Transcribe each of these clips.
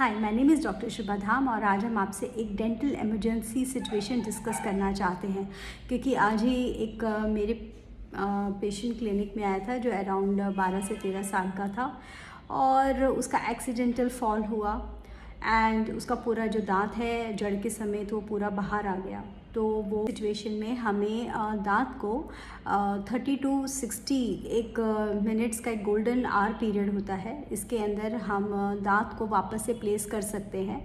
Hi, my name is doctor Shubha Dham और आज हम आपसे एक डेंटल इमरजेंसी सिचुएशन डिस्कस करना चाहते हैं क्योंकि आज ही एक मेरे पेशेंट क्लिनिक में आया था जो अराउंड 12 से 13 साल का था और उसका एक्सीडेंटल फॉल हुआ एंड उसका पूरा जो दांत है जड़ के समेत वो पूरा बाहर आ गया। तो वो सिचुएशन में हमें दांत को 30 to 60 एक मिनट्स का एक गोल्डन आवर पीरियड होता है। इसके अंदर हम दांत को वापस से प्लेस कर सकते हैं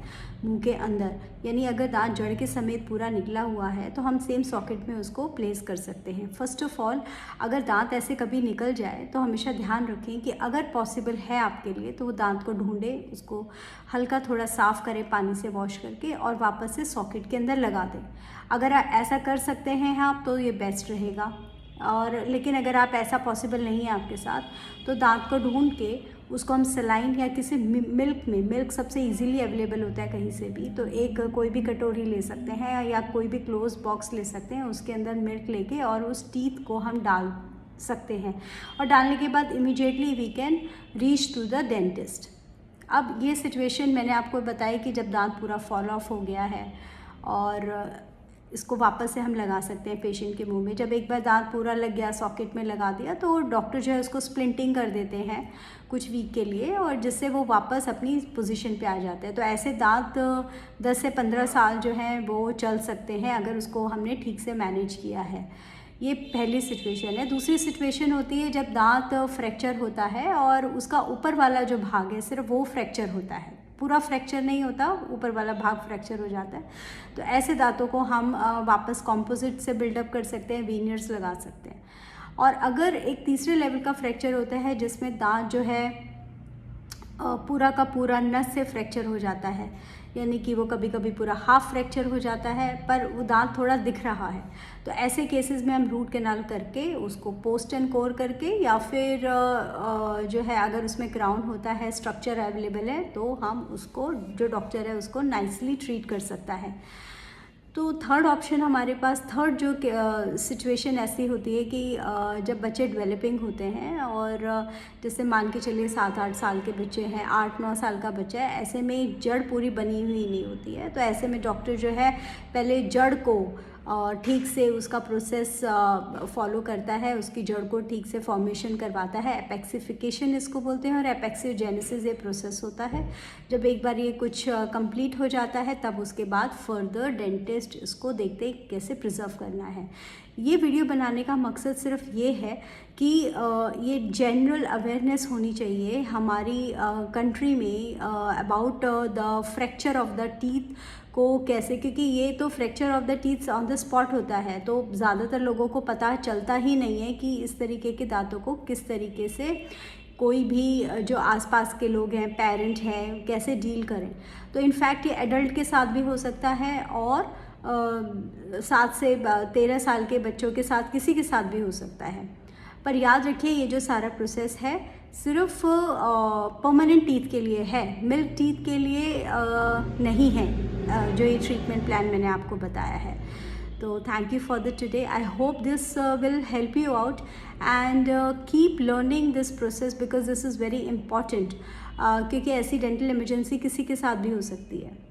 मुंह के अंदर, यानी अगर दांत जड़ के समेत पूरा निकला हुआ है तो हम सेम सॉकेट में उसको प्लेस कर सकते हैं। फर्स्ट ऑफ ऑल, अगर दांत ऐसे कभी निकल जाए तो हमेशा ध्यान रखें कि अगर पॉसिबल है आपके लिए तो वो दांत को ढूंढें, उसको हल्का थोड़ा साफ़ करें पानी से वॉश करके और वापस से सॉकेट के अंदर लगा दें। अगर ऐसा कर सकते हैं आप तो ये बेस्ट रहेगा। और लेकिन अगर आप ऐसा पॉसिबल नहीं है आपके साथ तो दांत को ढूंढ के उसको हम सलाइन या किसी मिल्क सबसे इजीली अवेलेबल होता है कहीं से भी, तो एक कोई भी कटोरी ले सकते हैं या कोई भी क्लोज बॉक्स ले सकते हैं, उसके अंदर मिल्क लेके और उस टीथ को हम डाल सकते हैं और डालने के बाद immediately we can reach to the dentist. अब ये सिचुएशन मैंने आपको बताई कि जब दांत पूरा फॉल ऑफ हो गया है और इसको वापस से हम लगा सकते हैं पेशेंट के मुंह में। जब एक बार दांत पूरा लग गया, सॉकेट में लगा दिया, तो डॉक्टर जो है उसको स्प्लिंटिंग कर देते हैं कुछ वीक के लिए और जिससे वो वापस अपनी पोजीशन पे आ जाते हैं। तो ऐसे दांत 10 से 15 साल जो हैं वो चल सकते हैं अगर उसको हमने ठीक से मैनेज किया है। ये पहली सिचुएशन है। दूसरी सिचुएशन होती है जब दांत फ्रैक्चर होता है और उसका ऊपर वाला जो भाग है सिर्फ वो फ्रैक्चर होता है, पूरा फ्रैक्चर नहीं होता, ऊपर वाला भाग फ्रैक्चर हो जाता है। तो ऐसे दांतों को हम वापस कॉम्पोजिट से बिल्डअप कर सकते हैं, वीनियर्स लगा सकते हैं। और अगर एक तीसरे लेवल का फ्रैक्चर होता है जिसमें दांत जो है पूरा का पूरा नस से फ्रैक्चर हो जाता है, यानी कि वो कभी कभी पूरा हाफ फ्रैक्चर हो जाता है पर वो दांत थोड़ा दिख रहा है, तो ऐसे केसेस में हम रूट कैनाल करके उसको पोस्ट एंड कोर करके या फिर जो है अगर उसमें क्राउन होता है, स्ट्रक्चर अवेलेबल है, तो हम उसको जो डॉक्टर है उसको नाइसली ट्रीट कर सकता है। तो थर्ड ऑप्शन हमारे पास, थर्ड जो सिचुएशन ऐसी होती है कि जब बच्चे डेवलपिंग होते हैं और जैसे मान के चलिए 7-8 साल के बच्चे हैं, 8-9 साल का बच्चा है, ऐसे में जड़ पूरी बनी हुई नहीं होती है। तो ऐसे में डॉक्टर जो है पहले जड़ को ठीक से उसका प्रोसेस फॉलो करता है, उसकी जड़ को ठीक से फॉर्मेशन करवाता है, एपेक्सिफिकेशन इसको बोलते हैं, और एपेक्सियोजेनेसिस ये प्रोसेस होता है। जब एक बार ये कुछ कंप्लीट हो जाता है तब उसके बाद फर्दर डेंटिस्ट इसको देखते कैसे प्रिजर्व करना है। ये वीडियो बनाने का मकसद सिर्फ ये है कि ये जनरल अवेयरनेस होनी चाहिए हमारी कंट्री में about the fracture of the teeth को कैसे, क्योंकि ये तो fracture of the teeth on the spot होता है, तो ज़्यादातर लोगों को पता चलता ही नहीं है कि इस तरीके के दांतों को किस तरीके से कोई भी जो आसपास के लोग हैं, पेरेंट हैं, कैसे डील करें। तो इनफैक्ट ये एडल्ट के साथ भी हो सकता है और 7 से 13 साल के बच्चों के साथ, किसी के साथ भी हो सकता है। पर याद रखिए ये जो सारा प्रोसेस है सिर्फ परमानेंट टीथ के लिए है, मिल्क टीथ के लिए नहीं है जो ये ट्रीटमेंट प्लान मैंने आपको बताया है। तो thank you for the today. I hope this will help you out and keep learning this process because this is very important, क्योंकि ऐसी डेंटल इमरजेंसी किसी के साथ भी हो सकती है।